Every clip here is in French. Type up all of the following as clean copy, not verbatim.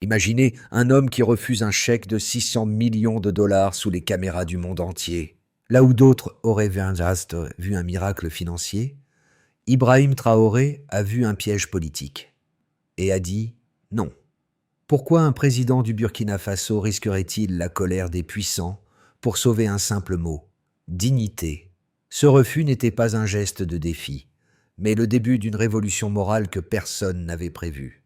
Imaginez un homme qui refuse un chèque de 600 millions de dollars sous les caméras du monde entier. Là où d'autres auraient vu un miracle financier, Ibrahim Traoré a vu un piège politique et a dit non. Pourquoi un président du Burkina Faso risquerait-il la colère des puissants pour sauver un simple mot, dignité? Ce refus n'était pas un geste de défi, mais le début d'une révolution morale que personne n'avait prévue.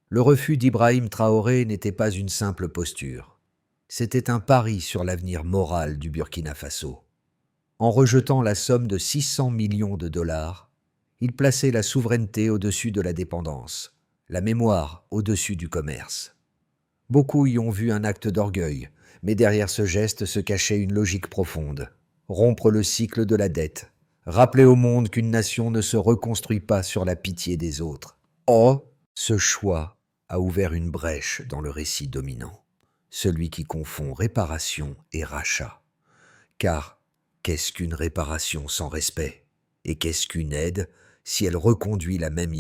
Le refus d'Ibrahim Traoré n'était pas une simple posture. C'était un pari sur l'avenir moral du Burkina Faso. En rejetant la somme de 600 millions de dollars, il plaçait la souveraineté au-dessus de la dépendance, la mémoire au-dessus du commerce. Beaucoup y ont vu un acte d'orgueil, mais derrière ce geste se cachait une logique profonde. Rompre le cycle de la dette, rappeler au monde qu'une nation ne se reconstruit pas sur la pitié des autres. Or, ce choix a ouvert une brèche dans le récit dominant, celui qui confond réparation et rachat. Car qu'est-ce qu'une réparation sans respect? Et qu'est-ce qu'une aide si elle reconduit la même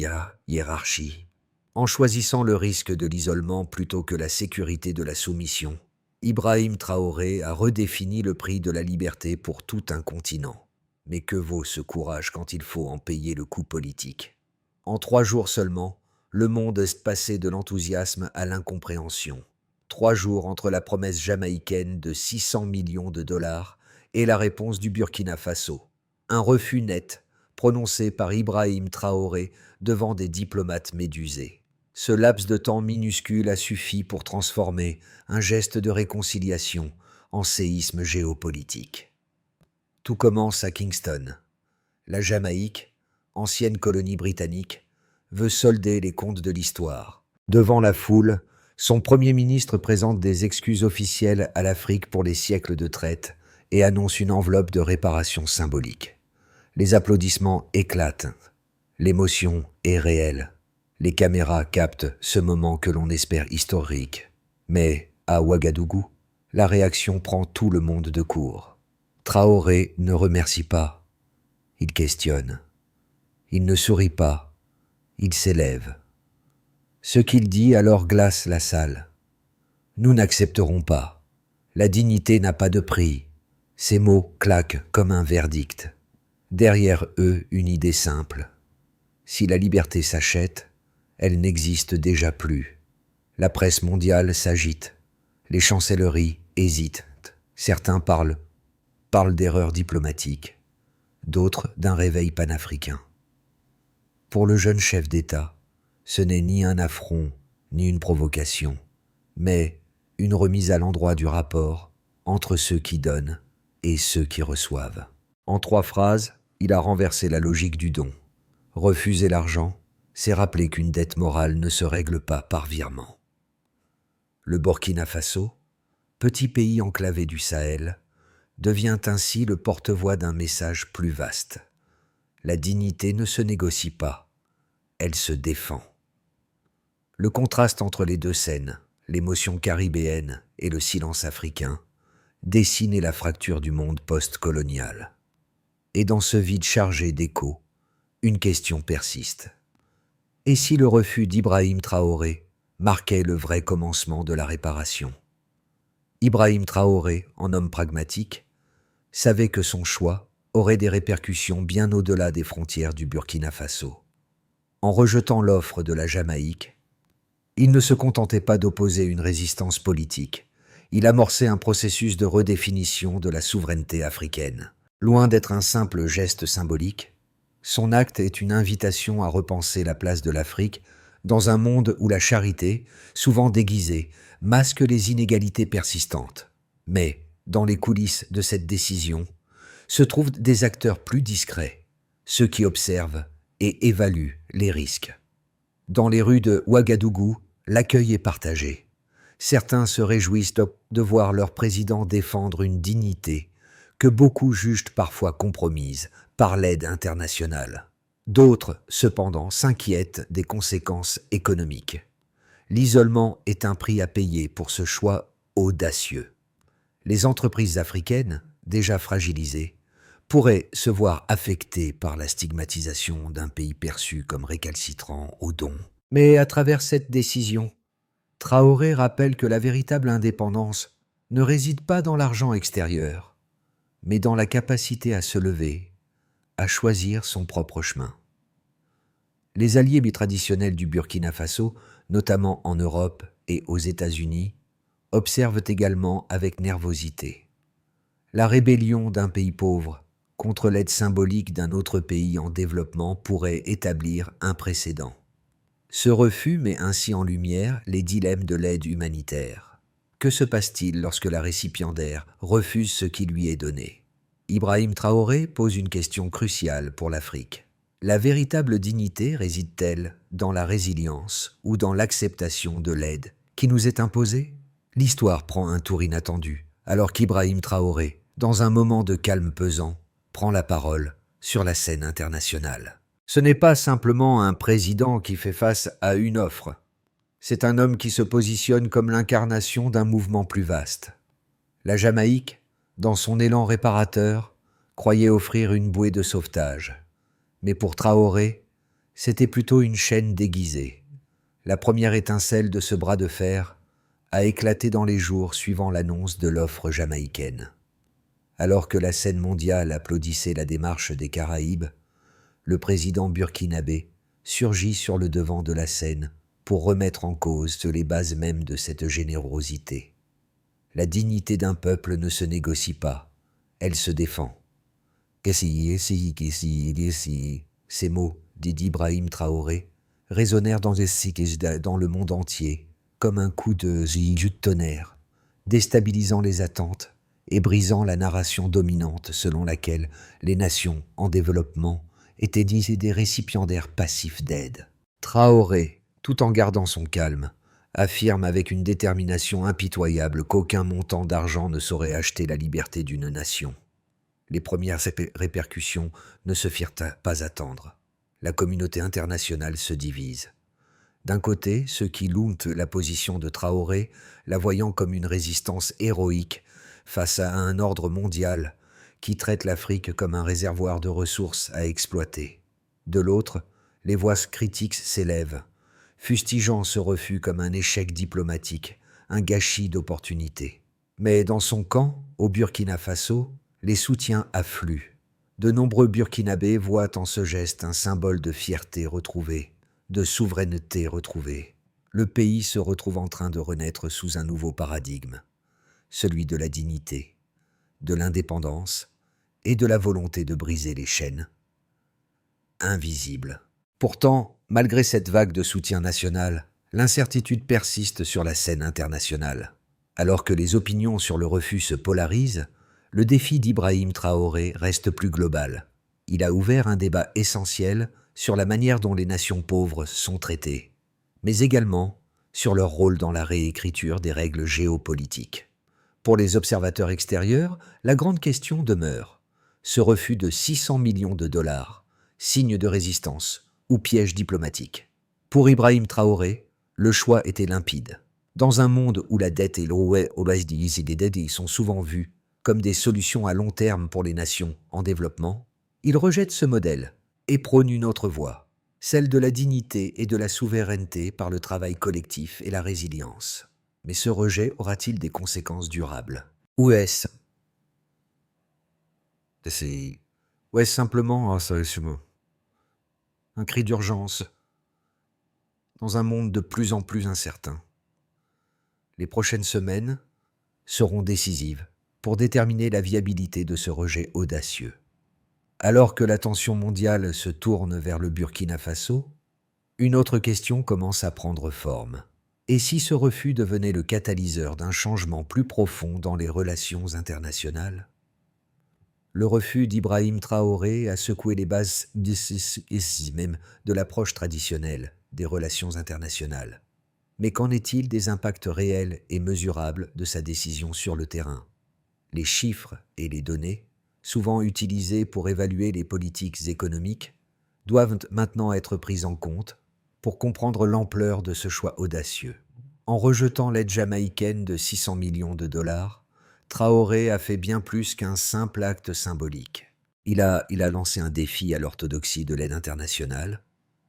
hiérarchie? En choisissant le risque de l'isolement plutôt que la sécurité de la soumission, Ibrahim Traoré a redéfini le prix de la liberté pour tout un continent. Mais que vaut ce courage quand il faut en payer le coût politique? En 3 jours seulement, le monde est passé de l'enthousiasme à l'incompréhension. 3 jours entre la promesse jamaïcaine de 600 millions de dollars et la réponse du Burkina Faso. Un refus net, prononcé par Ibrahim Traoré devant des diplomates médusés. Ce laps de temps minuscule a suffi pour transformer un geste de réconciliation en séisme géopolitique. Tout commence à Kingston. La Jamaïque, ancienne colonie britannique, veut solder les comptes de l'histoire. Devant la foule, son Premier ministre présente des excuses officielles à l'Afrique pour les siècles de traite et annonce une enveloppe de réparation symbolique. Les applaudissements éclatent. L'émotion est réelle. Les caméras captent ce moment que l'on espère historique. Mais, à Ouagadougou, la réaction prend tout le monde de court. Traoré ne remercie pas. Il questionne. Il ne sourit pas. Il s'élève. Ce qu'il dit alors glace la salle. Nous n'accepterons pas. La dignité n'a pas de prix. Ces mots claquent comme un verdict. Derrière eux, une idée simple. Si la liberté s'achète, elle n'existe déjà plus. La presse mondiale s'agite. Les chancelleries hésitent. Certains parlent d'erreurs diplomatiques. D'autres d'un réveil panafricain. Pour le jeune chef d'État, ce n'est ni un affront, ni une provocation, mais une remise à l'endroit du rapport entre ceux qui donnent et ceux qui reçoivent. En 3 phrases, il a renversé la logique du don. Refuser l'argent, c'est rappeler qu'une dette morale ne se règle pas par virement. Le Burkina Faso, petit pays enclavé du Sahel, devient ainsi le porte-voix d'un message plus vaste. La dignité ne se négocie pas, elle se défend. Le contraste entre les 2 scènes, l'émotion caribéenne et le silence africain, dessinait la fracture du monde post-colonial. Et dans ce vide chargé d'échos, une question persiste. Et si le refus d'Ibrahim Traoré marquait le vrai commencement de la réparation? Ibrahim Traoré, en homme pragmatique, savait que son choix aurait des répercussions bien au-delà des frontières du Burkina Faso. En rejetant l'offre de la Jamaïque, il ne se contentait pas d'opposer une résistance politique, il amorçait un processus de redéfinition de la souveraineté africaine. Loin d'être un simple geste symbolique, son acte est une invitation à repenser la place de l'Afrique dans un monde où la charité, souvent déguisée, masque les inégalités persistantes. Mais, dans les coulisses de cette décision, se trouvent des acteurs plus discrets, ceux qui observent et évaluent les risques. Dans les rues de Ouagadougou, l'accueil est partagé. Certains se réjouissent de voir leur président défendre une dignité que beaucoup jugent parfois compromise par l'aide internationale. D'autres, cependant, s'inquiètent des conséquences économiques. L'isolement est un prix à payer pour ce choix audacieux. Les entreprises africaines, déjà fragilisées, pourraient se voir affectées par la stigmatisation d'un pays perçu comme récalcitrant aux dons. Mais à travers cette décision, Traoré rappelle que la véritable indépendance ne réside pas dans l'argent extérieur, mais dans la capacité à se lever, à choisir son propre chemin. Les alliés traditionnels du Burkina Faso, notamment en Europe et aux États-Unis, observent également avec nervosité. La rébellion d'un pays pauvre contre l'aide symbolique d'un autre pays en développement pourrait établir un précédent. Ce refus met ainsi en lumière les dilemmes de l'aide humanitaire. Que se passe-t-il lorsque la récipiendaire refuse ce qui lui est donné? Ibrahim Traoré pose une question cruciale pour l'Afrique. La véritable dignité réside-t-elle dans la résilience ou dans l'acceptation de l'aide qui nous est imposée? L'histoire prend un tour inattendu, alors qu'Ibrahim Traoré, dans un moment de calme pesant, prend la parole sur la scène internationale. Ce n'est pas simplement un président qui fait face à une offre. C'est un homme qui se positionne comme l'incarnation d'un mouvement plus vaste. La Jamaïque, dans son élan réparateur, croyait offrir une bouée de sauvetage. Mais pour Traoré, c'était plutôt une chaîne déguisée. La première étincelle de ce bras de fer a éclaté dans les jours suivant l'annonce de l'offre jamaïcaine. Alors que la scène mondiale applaudissait la démarche des Caraïbes, le président burkinabé surgit sur le devant de la scène pour remettre en cause les bases mêmes de cette générosité. La dignité d'un peuple ne se négocie pas, elle se défend. Ces mots, dit Ibrahim Traoré, résonnèrent dans le monde entier, comme un coup de tonnerre, déstabilisant les attentes et brisant la narration dominante selon laquelle les nations en développement étaient des récipiendaires passifs d'aide. Traoré, tout en gardant son calme, affirme avec une détermination impitoyable qu'aucun montant d'argent ne saurait acheter la liberté d'une nation. Les premières répercussions ne se firent pas attendre. La communauté internationale se divise. D'un côté, ceux qui louent la position de Traoré, la voyant comme une résistance héroïque face à un ordre mondial qui traite l'Afrique comme un réservoir de ressources à exploiter. De l'autre, les voix critiques s'élèvent, fustigeant ce refus comme un échec diplomatique, un gâchis d'opportunités. Mais dans son camp, au Burkina Faso, les soutiens affluent. De nombreux Burkinabés voient en ce geste un symbole de fierté retrouvée, de souveraineté retrouvée. Le pays se retrouve en train de renaître sous un nouveau paradigme, celui de la dignité, de l'indépendance et de la volonté de briser les chaînes invisibles. Pourtant, malgré cette vague de soutien national, l'incertitude persiste sur la scène internationale. Alors que les opinions sur le refus se polarisent, le défi d'Ibrahim Traoré reste plus global. Il a ouvert un débat essentiel sur la manière dont les nations pauvres sont traitées, mais également sur leur rôle dans la réécriture des règles géopolitiques. Pour les observateurs extérieurs, la grande question demeure. Ce refus de 600 millions de dollars, signe de résistance ou piège diplomatique. Pour Ibrahim Traoré, le choix était limpide. Dans un monde où la dette et l'OSD sont souvent vus comme des solutions à long terme pour les nations en développement, il rejette ce modèle et prône une autre voie, celle de la dignité et de la souveraineté par le travail collectif et la résilience. Mais ce rejet aura-t-il des conséquences durables? Ou est-ce simplement un cri d'urgence dans un monde de plus en plus incertain? Les prochaines semaines seront décisives pour déterminer la viabilité de ce rejet audacieux. Alors que l'attention mondiale se tourne vers le Burkina Faso, une autre question commence à prendre forme. Et si ce refus devenait le catalyseur d'un changement plus profond dans les relations internationales? Le refus d'Ibrahim Traoré a secoué les bases même de l'approche traditionnelle des relations internationales. Mais qu'en est-il des impacts réels et mesurables de sa décision sur le terrain? Les chiffres et les données, souvent utilisés pour évaluer les politiques économiques, doivent maintenant être pris en compte pour comprendre l'ampleur de ce choix audacieux. En rejetant l'aide jamaïcaine de 600 millions de dollars, Traoré a fait bien plus qu'un simple acte symbolique. Il a lancé un défi à l'orthodoxie de l'aide internationale,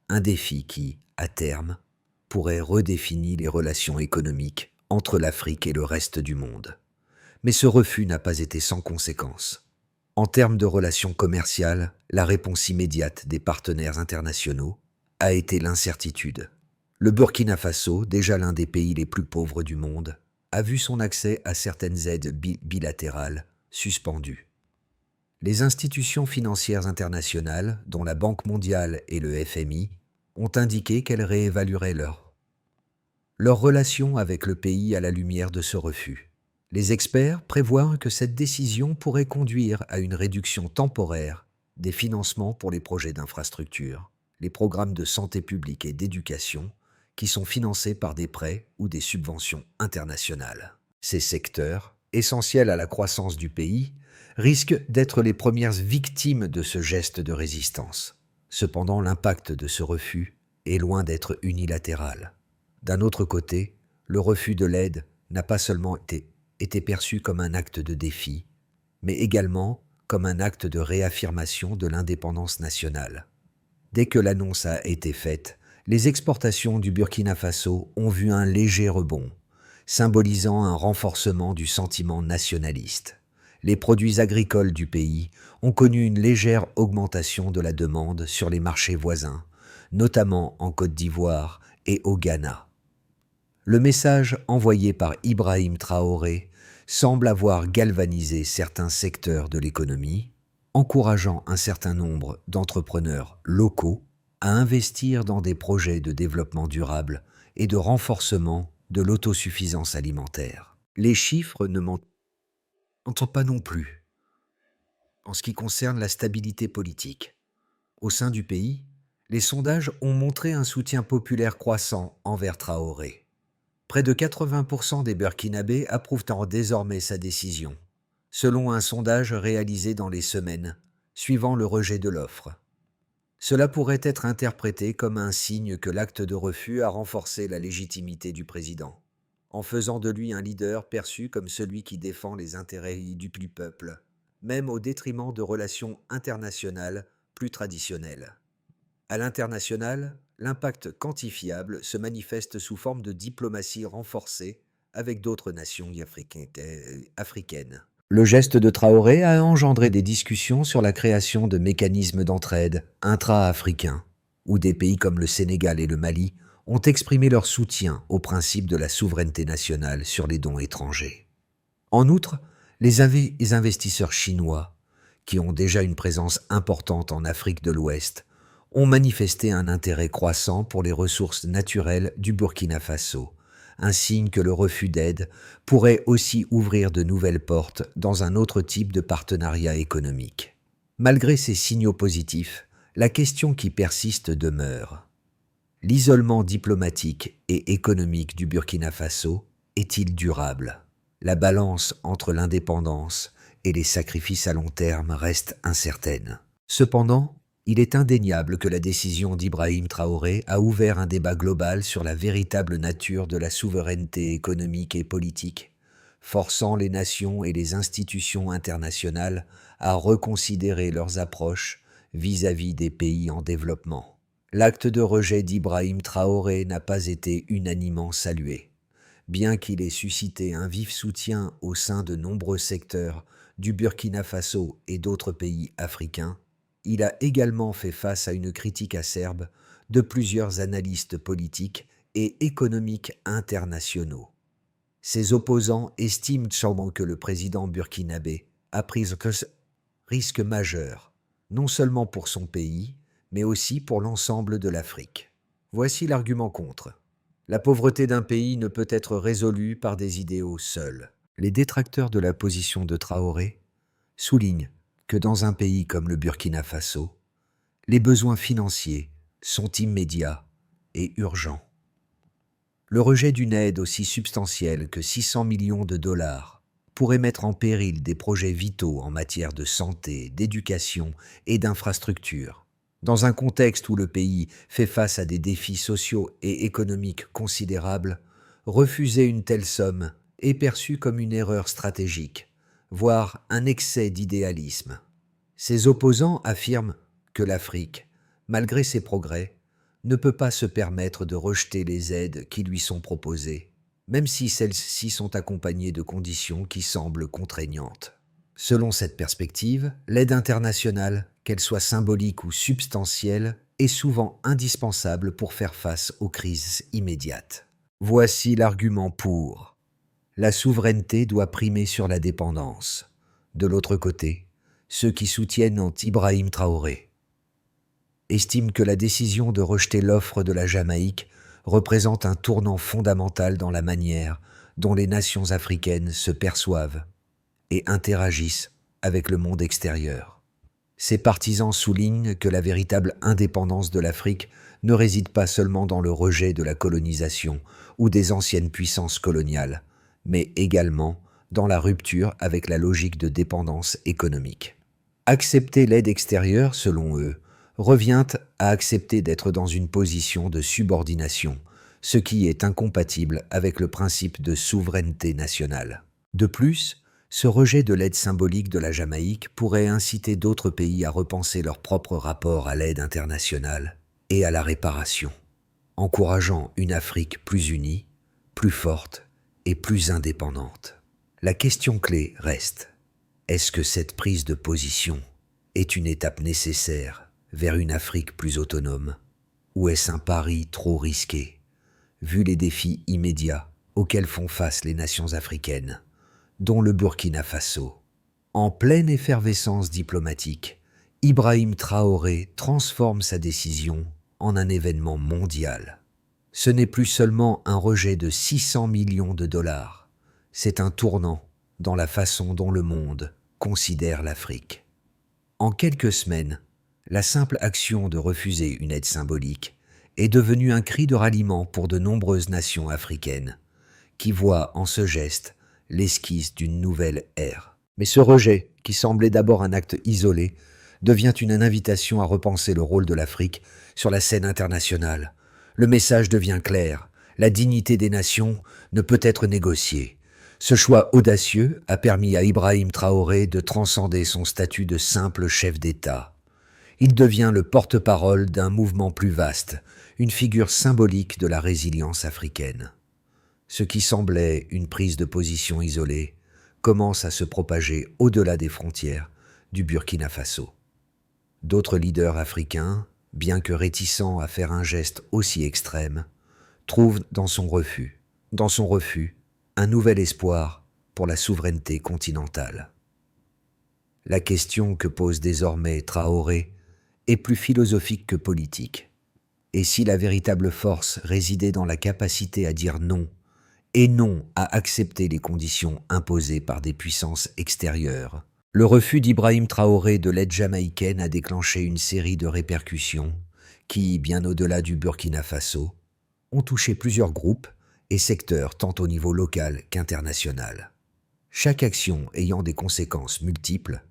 un défi qui, à terme, pourrait redéfinir les relations économiques entre l'Afrique et le reste du monde. Mais ce refus n'a pas été sans conséquences. En termes de relations commerciales, la réponse immédiate des partenaires internationaux a été l'incertitude. Le Burkina Faso, déjà l'un des pays les plus pauvres du monde, a vu son accès à certaines aides bilatérales suspendu. Les institutions financières internationales, dont la Banque mondiale et le FMI, ont indiqué qu'elles réévalueraient leur relation avec le pays à la lumière de ce refus. Les experts prévoient que cette décision pourrait conduire à une réduction temporaire des financements pour les projets d'infrastructure, les programmes de santé publique et d'éducation, qui sont financés par des prêts ou des subventions internationales. Ces secteurs, essentiels à la croissance du pays, risquent d'être les premières victimes de ce geste de résistance. Cependant, l'impact de ce refus est loin d'être unilatéral. D'un autre côté, le refus de l'aide n'a pas seulement été perçu comme un acte de défi, mais également comme un acte de réaffirmation de l'indépendance nationale. Dès que l'annonce a été faite, les exportations du Burkina Faso ont vu un léger rebond, symbolisant un renforcement du sentiment nationaliste. Les produits agricoles du pays ont connu une légère augmentation de la demande sur les marchés voisins, notamment en Côte d'Ivoire et au Ghana. Le message envoyé par Ibrahim Traoré semble avoir galvanisé certains secteurs de l'économie, encourageant un certain nombre d'entrepreneurs locaux à investir dans des projets de développement durable et de renforcement de l'autosuffisance alimentaire. Les chiffres ne mentent pas non plus en ce qui concerne la stabilité politique. Au sein du pays, les sondages ont montré un soutien populaire croissant envers Traoré. Près de 80% des Burkinabés approuvent désormais sa décision, selon un sondage réalisé dans les semaines suivant le rejet de l'offre. Cela pourrait être interprété comme un signe que l'acte de refus a renforcé la légitimité du président, en faisant de lui un leader perçu comme celui qui défend les intérêts du peuple, même au détriment de relations internationales plus traditionnelles. À l'international, l'impact quantifiable se manifeste sous forme de diplomatie renforcée avec d'autres nations africaines. Le geste de Traoré a engendré des discussions sur la création de mécanismes d'entraide intra-africains, où des pays comme le Sénégal et le Mali ont exprimé leur soutien au principe de la souveraineté nationale sur les dons étrangers. En outre, les investisseurs chinois, qui ont déjà une présence importante en Afrique de l'Ouest, ont manifesté un intérêt croissant pour les ressources naturelles du Burkina Faso, un signe que le refus d'aide pourrait aussi ouvrir de nouvelles portes dans un autre type de partenariat économique. Malgré ces signaux positifs, la question qui persiste demeure. L'isolement diplomatique et économique du Burkina Faso est-il durable ? La balance entre l'indépendance et les sacrifices à long terme reste incertaine. Cependant, il est indéniable que la décision d'Ibrahim Traoré a ouvert un débat global sur la véritable nature de la souveraineté économique et politique, forçant les nations et les institutions internationales à reconsidérer leurs approches vis-à-vis des pays en développement. L'acte de rejet d'Ibrahim Traoré n'a pas été unanimement salué. Bien qu'il ait suscité un vif soutien au sein de nombreux secteurs du Burkina Faso et d'autres pays africains, il a également fait face à une critique acerbe de plusieurs analystes politiques et économiques internationaux. Ses opposants estiment sûrement que le président burkinabé a pris un risque majeur, non seulement pour son pays, mais aussi pour l'ensemble de l'Afrique. Voici l'argument contre. La pauvreté d'un pays ne peut être résolue par des idéaux seuls. Les détracteurs de la position de Traoré soulignent que dans un pays comme le Burkina Faso, les besoins financiers sont immédiats et urgents. Le rejet d'une aide aussi substantielle que 600 millions de dollars pourrait mettre en péril des projets vitaux en matière de santé, d'éducation et d'infrastructures. Dans un contexte où le pays fait face à des défis sociaux et économiques considérables, refuser une telle somme est perçu comme une erreur stratégique, voire un excès d'idéalisme. Ses opposants affirment que l'Afrique, malgré ses progrès, ne peut pas se permettre de rejeter les aides qui lui sont proposées, même si celles-ci sont accompagnées de conditions qui semblent contraignantes. Selon cette perspective, l'aide internationale, qu'elle soit symbolique ou substantielle, est souvent indispensable pour faire face aux crises immédiates. Voici l'argument pour. La souveraineté doit primer sur la dépendance. De l'autre côté, ceux qui soutiennent Ibrahim Traoré estiment que la décision de rejeter l'offre de la Jamaïque représente un tournant fondamental dans la manière dont les nations africaines se perçoivent et interagissent avec le monde extérieur. Ces partisans soulignent que la véritable indépendance de l'Afrique ne réside pas seulement dans le rejet de la colonisation ou des anciennes puissances coloniales, mais également dans la rupture avec la logique de dépendance économique. Accepter l'aide extérieure, selon eux, revient à accepter d'être dans une position de subordination, ce qui est incompatible avec le principe de souveraineté nationale. De plus, ce rejet de l'aide symbolique de la Jamaïque pourrait inciter d'autres pays à repenser leur propre rapport à l'aide internationale et à la réparation, encourageant une Afrique plus unie, plus forte et plus indépendante. La question clé reste: est-ce que cette prise de position est une étape nécessaire vers une Afrique plus autonome, ou est-ce un pari trop risqué, vu les défis immédiats auxquels font face les nations africaines, dont le Burkina Faso? En pleine effervescence diplomatique, Ibrahim Traoré transforme sa décision en un événement mondial. Ce n'est plus seulement un rejet de 600 millions de dollars, c'est un tournant dans la façon dont le monde considère l'Afrique. En quelques semaines, la simple action de refuser une aide symbolique est devenue un cri de ralliement pour de nombreuses nations africaines, qui voient en ce geste l'esquisse d'une nouvelle ère. Mais ce rejet, qui semblait d'abord un acte isolé, devient une invitation à repenser le rôle de l'Afrique sur la scène internationale. Le message devient clair: la dignité des nations ne peut être négociée. Ce choix audacieux a permis à Ibrahim Traoré de transcender son statut de simple chef d'État. Il devient le porte-parole d'un mouvement plus vaste, une figure symbolique de la résilience africaine. Ce qui semblait une prise de position isolée commence à se propager au-delà des frontières du Burkina Faso. D'autres leaders africains, bien que réticents à faire un geste aussi extrême, trouvent dans son refus, un nouvel espoir pour la souveraineté continentale. La question que pose désormais Traoré est plus philosophique que politique. Et si la véritable force résidait dans la capacité à dire non, et non à accepter les conditions imposées par des puissances extérieures, le refus d'Ibrahim Traoré de l'aide jamaïcaine a déclenché une série de répercussions qui, bien au-delà du Burkina Faso, ont touché plusieurs groupes et secteurs tant au niveau local qu'international. Chaque action ayant des conséquences multiples,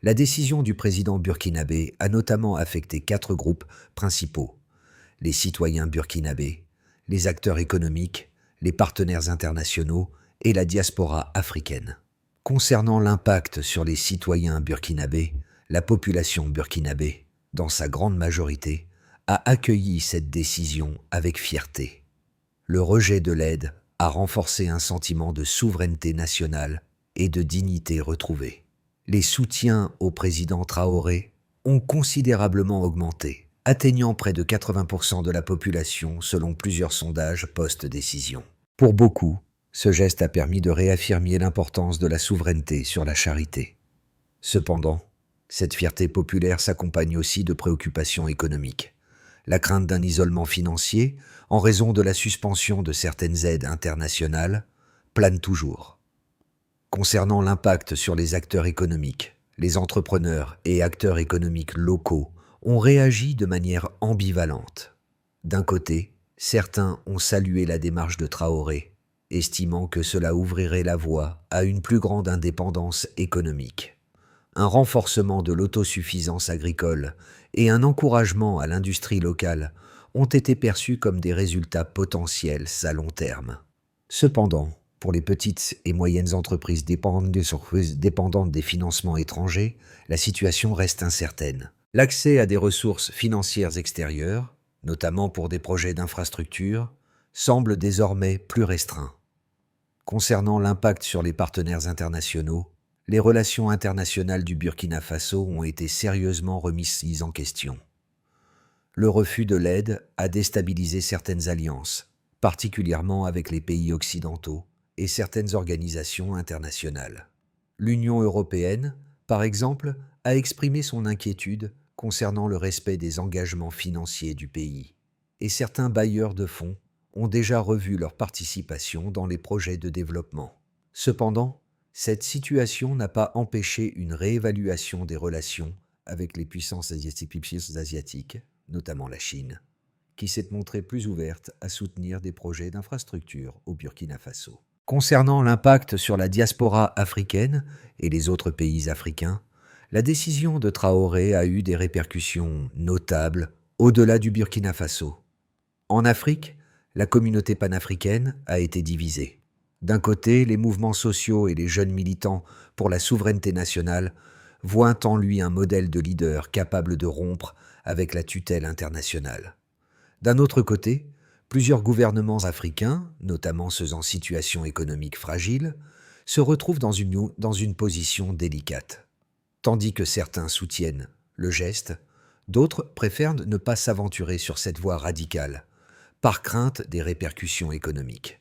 la décision du président burkinabé a notamment affecté 4 groupes principaux: les citoyens burkinabés, les acteurs économiques, les partenaires internationaux et la diaspora africaine. Concernant l'impact sur les citoyens burkinabés, la population burkinabé, dans sa grande majorité, a accueilli cette décision avec fierté. Le rejet de l'aide a renforcé un sentiment de souveraineté nationale et de dignité retrouvée. Les soutiens au président Traoré ont considérablement augmenté, atteignant près de 80% de la population selon plusieurs sondages post-décision. Pour beaucoup, ce geste a permis de réaffirmer l'importance de la souveraineté sur la charité. Cependant, cette fierté populaire s'accompagne aussi de préoccupations économiques. La crainte d'un isolement financier, en raison de la suspension de certaines aides internationales, plane toujours. Concernant l'impact sur les acteurs économiques, les entrepreneurs et acteurs économiques locaux ont réagi de manière ambivalente. D'un côté, certains ont salué la démarche de Traoré, estimant que cela ouvrirait la voie à une plus grande indépendance économique, un renforcement de l'autosuffisance agricole et un encouragement à l'industrie locale ont été perçus comme des résultats potentiels à long terme. Cependant, pour les petites et moyennes entreprises dépendantes des financements étrangers, la situation reste incertaine. L'accès à des ressources financières extérieures, notamment pour des projets d'infrastructure, semble désormais plus restreint. Concernant l'impact sur les partenaires internationaux, les relations internationales du Burkina Faso ont été sérieusement remises en question. Le refus de l'aide a déstabilisé certaines alliances, particulièrement avec les pays occidentaux et certaines organisations internationales. L'Union européenne, par exemple, a exprimé son inquiétude concernant le respect des engagements financiers du pays, et certains bailleurs de fonds ont déjà revu leur participation dans les projets de développement. Cependant, cette situation n'a pas empêché une réévaluation des relations avec les puissances asiatiques, notamment la Chine, qui s'est montrée plus ouverte à soutenir des projets d'infrastructure au Burkina Faso. Concernant l'impact sur la diaspora africaine et les autres pays africains, la décision de Traoré a eu des répercussions notables au-delà du Burkina Faso. En Afrique, la communauté panafricaine a été divisée. D'un côté, les mouvements sociaux et les jeunes militants pour la souveraineté nationale voient en lui un modèle de leader capable de rompre avec la tutelle internationale. D'un autre côté, plusieurs gouvernements africains, notamment ceux en situation économique fragile, se retrouvent dans une position délicate. Tandis que certains soutiennent le geste, d'autres préfèrent ne pas s'aventurer sur cette voie radicale, par crainte des répercussions économiques.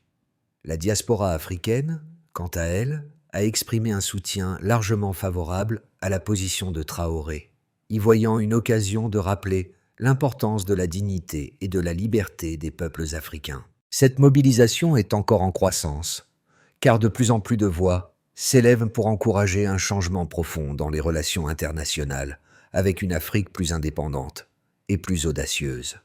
La diaspora africaine, quant à elle, a exprimé un soutien largement favorable à la position de Traoré, y voyant une occasion de rappeler l'importance de la dignité et de la liberté des peuples africains. Cette mobilisation est encore en croissance, car de plus en plus de voix s'élèvent pour encourager un changement profond dans les relations internationales avec une Afrique plus indépendante et plus audacieuse.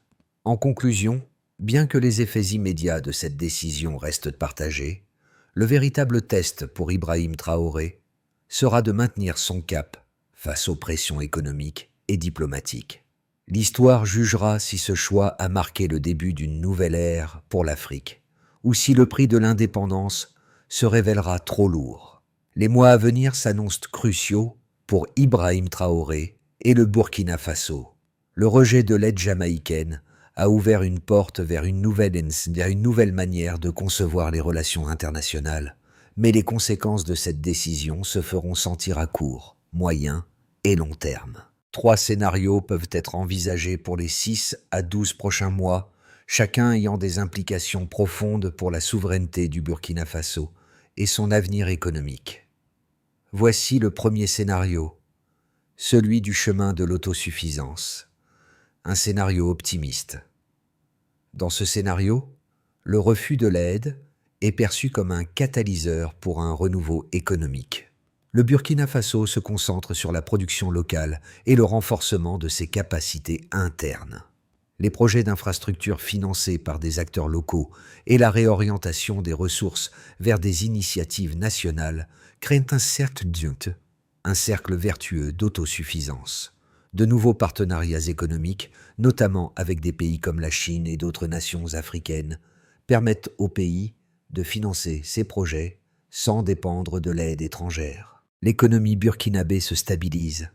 En conclusion, bien que les effets immédiats de cette décision restent partagés, le véritable test pour Ibrahim Traoré sera de maintenir son cap face aux pressions économiques et diplomatiques. L'histoire jugera si ce choix a marqué le début d'une nouvelle ère pour l'Afrique, ou si le prix de l'indépendance se révélera trop lourd. Les mois à venir s'annoncent cruciaux pour Ibrahim Traoré et le Burkina Faso. Le rejet de l'aide jamaïcaine a ouvert une porte vers une nouvelle manière de concevoir les relations internationales, mais les conséquences de cette décision se feront sentir à court, moyen et long terme. 3 scénarios peuvent être envisagés pour les 6 à 12 prochains mois, chacun ayant des implications profondes pour la souveraineté du Burkina Faso et son avenir économique. Voici le premier scénario, celui du chemin de l'autosuffisance. Un scénario optimiste. Dans ce scénario, le refus de l'aide est perçu comme un catalyseur pour un renouveau économique. Le Burkina Faso se concentre sur la production locale et le renforcement de ses capacités internes. Les projets d'infrastructures financés par des acteurs locaux et la réorientation des ressources vers des initiatives nationales créent un cercle vertueux d'autosuffisance. De nouveaux partenariats économiques, notamment avec des pays comme la Chine et d'autres nations africaines, permettent au pays de financer ses projets sans dépendre de l'aide étrangère. L'économie burkinabé se stabilise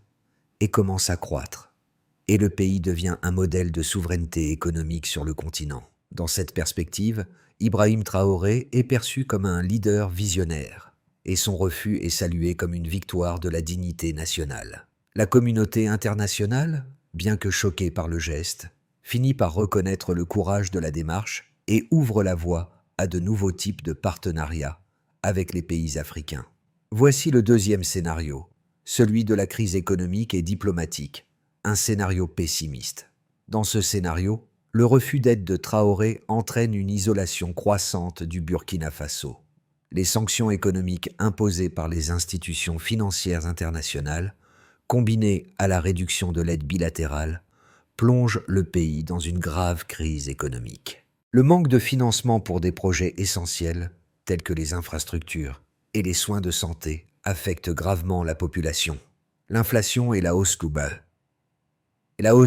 et commence à croître, et le pays devient un modèle de souveraineté économique sur le continent. Dans cette perspective, Ibrahim Traoré est perçu comme un leader visionnaire, et son refus est salué comme une victoire de la dignité nationale. La communauté internationale, bien que choquée par le geste, finit par reconnaître le courage de la démarche et ouvre la voie à de nouveaux types de partenariats avec les pays africains. Voici le deuxième scénario, celui de la crise économique et diplomatique, un scénario pessimiste. Dans ce scénario, le refus d'aide de Traoré entraîne une isolation croissante du Burkina Faso. Les sanctions économiques imposées par les institutions financières internationales combiné à la réduction de l'aide bilatérale, plonge le pays dans une grave crise économique. Le manque de financement pour des projets essentiels, tels que les infrastructures et les soins de santé, affecte gravement la population. L'inflation et la hausse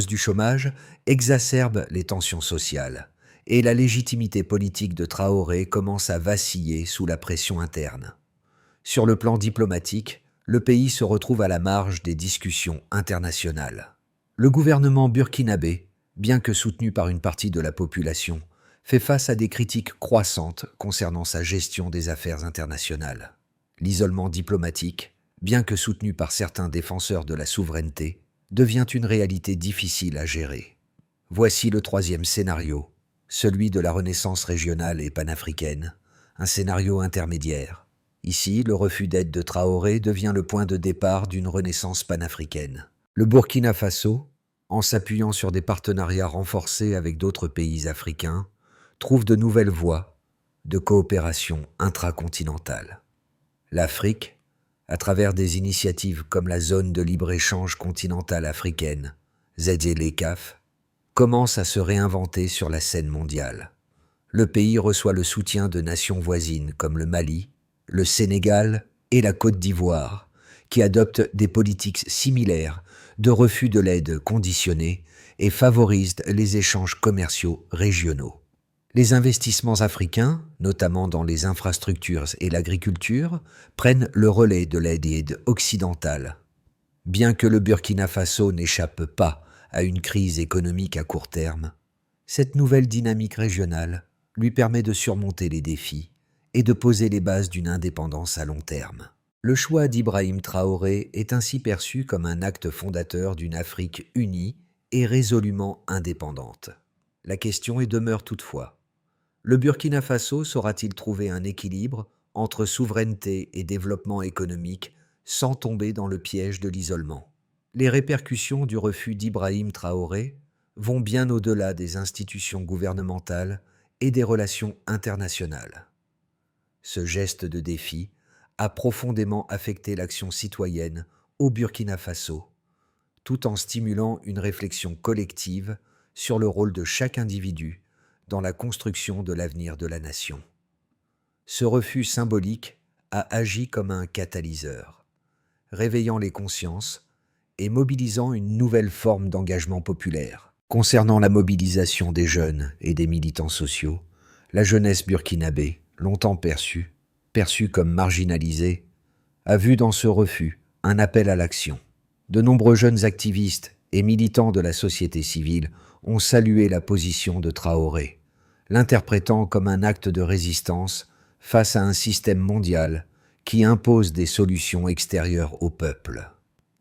du chômage exacerbent les tensions sociales, et la légitimité politique de Traoré commence à vaciller sous la pression interne. Sur le plan diplomatique, le pays se retrouve à la marge des discussions internationales. Le gouvernement burkinabé bien que soutenu par une partie de la population, fait face à des critiques croissantes concernant sa gestion des affaires internationales. L'isolement diplomatique, bien que soutenu par certains défenseurs de la souveraineté, devient une réalité difficile à gérer. Voici le troisième scénario, celui de la renaissance régionale et panafricaine, un scénario intermédiaire. Ici, le refus d'aide de Traoré devient le point de départ d'une renaissance panafricaine. Le Burkina Faso, en s'appuyant sur des partenariats renforcés avec d'autres pays africains, trouve de nouvelles voies de coopération intracontinentale. L'Afrique, à travers des initiatives comme la Zone de libre-échange continentale africaine, ZLECAf, commence à se réinventer sur la scène mondiale. Le pays reçoit le soutien de nations voisines comme le Mali, le Sénégal et la Côte d'Ivoire, qui adoptent des politiques similaires de refus de l'aide conditionnée et favorisent les échanges commerciaux régionaux. Les investissements africains, notamment dans les infrastructures et l'agriculture, prennent le relais de l'aide occidentale. Bien que le Burkina Faso n'échappe pas à une crise économique à court terme, cette nouvelle dynamique régionale lui permet de surmonter les défis et de poser les bases d'une indépendance à long terme. Le choix d'Ibrahim Traoré est ainsi perçu comme un acte fondateur d'une Afrique unie et résolument indépendante. La question demeure toutefois: le Burkina Faso saura-t-il trouver un équilibre entre souveraineté et développement économique sans tomber dans le piège de l'isolement? Les répercussions du refus d'Ibrahim Traoré vont bien au-delà des institutions gouvernementales et des relations internationales. Ce geste de défi a profondément affecté l'action citoyenne au Burkina Faso, tout en stimulant une réflexion collective sur le rôle de chaque individu dans la construction de l'avenir de la nation. Ce refus symbolique a agi comme un catalyseur, réveillant les consciences et mobilisant une nouvelle forme d'engagement populaire. Concernant la mobilisation des jeunes et des militants sociaux, la jeunesse burkinabé, longtemps perçue comme marginalisée, a vu dans ce refus un appel à l'action. De nombreux jeunes activistes et militants de la société civile ont salué la position de Traoré, l'interprétant comme un acte de résistance face à un système mondial qui impose des solutions extérieures au peuple.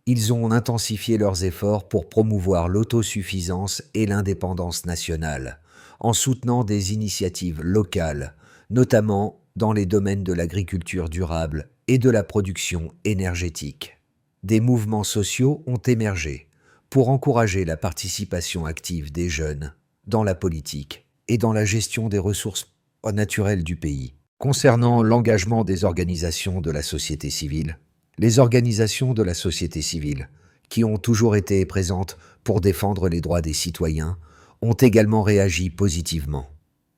Ils ont intensifié leurs efforts pour promouvoir l'autosuffisance et l'indépendance nationale, en soutenant des initiatives locales, notamment dans les domaines de l'agriculture durable et de la production énergétique. Des mouvements sociaux ont émergé pour encourager la participation active des jeunes dans la politique et dans la gestion des ressources naturelles du pays. Concernant l'engagement des organisations de la société civile, les organisations de la société civile, qui ont toujours été présentes pour défendre les droits des citoyens, ont également réagi positivement.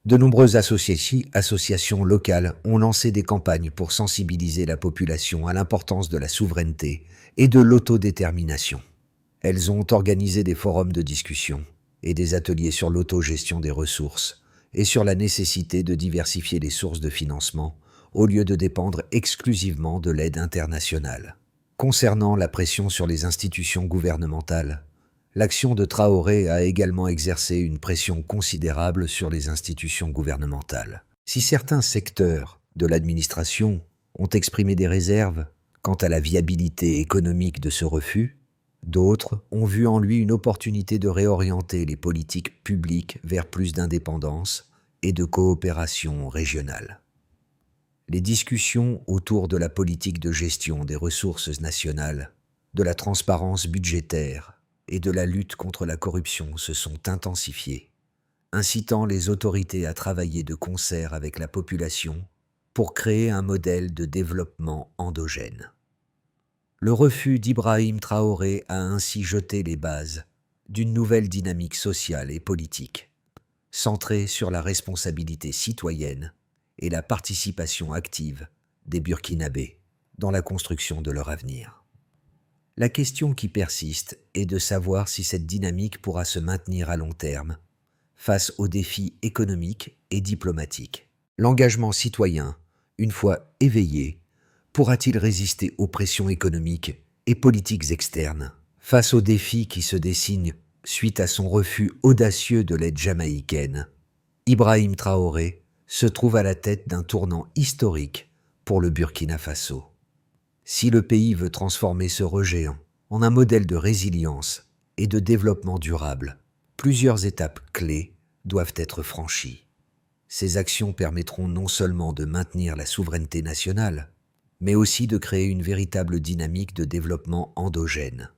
De nombreuses associations locales ont lancé des campagnes pour sensibiliser la population à l'importance de la souveraineté et de l'autodétermination. Elles ont organisé des forums de discussion et des ateliers sur l'autogestion des ressources et sur la nécessité de diversifier les sources de financement au lieu de dépendre exclusivement de l'aide internationale. Concernant la pression sur les institutions gouvernementales, l'action de Traoré a également exercé une pression considérable sur les institutions gouvernementales. Si certains secteurs de l'administration ont exprimé des réserves quant à la viabilité économique de ce refus, d'autres ont vu en lui une opportunité de réorienter les politiques publiques vers plus d'indépendance et de coopération régionale. Les discussions autour de la politique de gestion des ressources nationales, de la transparence budgétaire et de la lutte contre la corruption se sont intensifiées, incitant les autorités à travailler de concert avec la population pour créer un modèle de développement endogène. Le refus d'Ibrahim Traoré a ainsi jeté les bases d'une nouvelle dynamique sociale et politique, centrée sur la responsabilité citoyenne et la participation active des Burkinabés dans la construction de leur avenir. La question qui persiste est de savoir si cette dynamique pourra se maintenir à long terme face aux défis économiques et diplomatiques. L'engagement citoyen, une fois éveillé, pourra-t-il résister aux pressions économiques et politiques externes? Face aux défis qui se dessinent suite à son refus audacieux de l'aide jamaïcaine, Ibrahim Traoré se trouve à la tête d'un tournant historique pour le Burkina Faso. Si le pays veut transformer ce rejet en un modèle de résilience et de développement durable, plusieurs étapes clés doivent être franchies. Ces actions permettront non seulement de maintenir la souveraineté nationale, mais aussi de créer une véritable dynamique de développement endogène.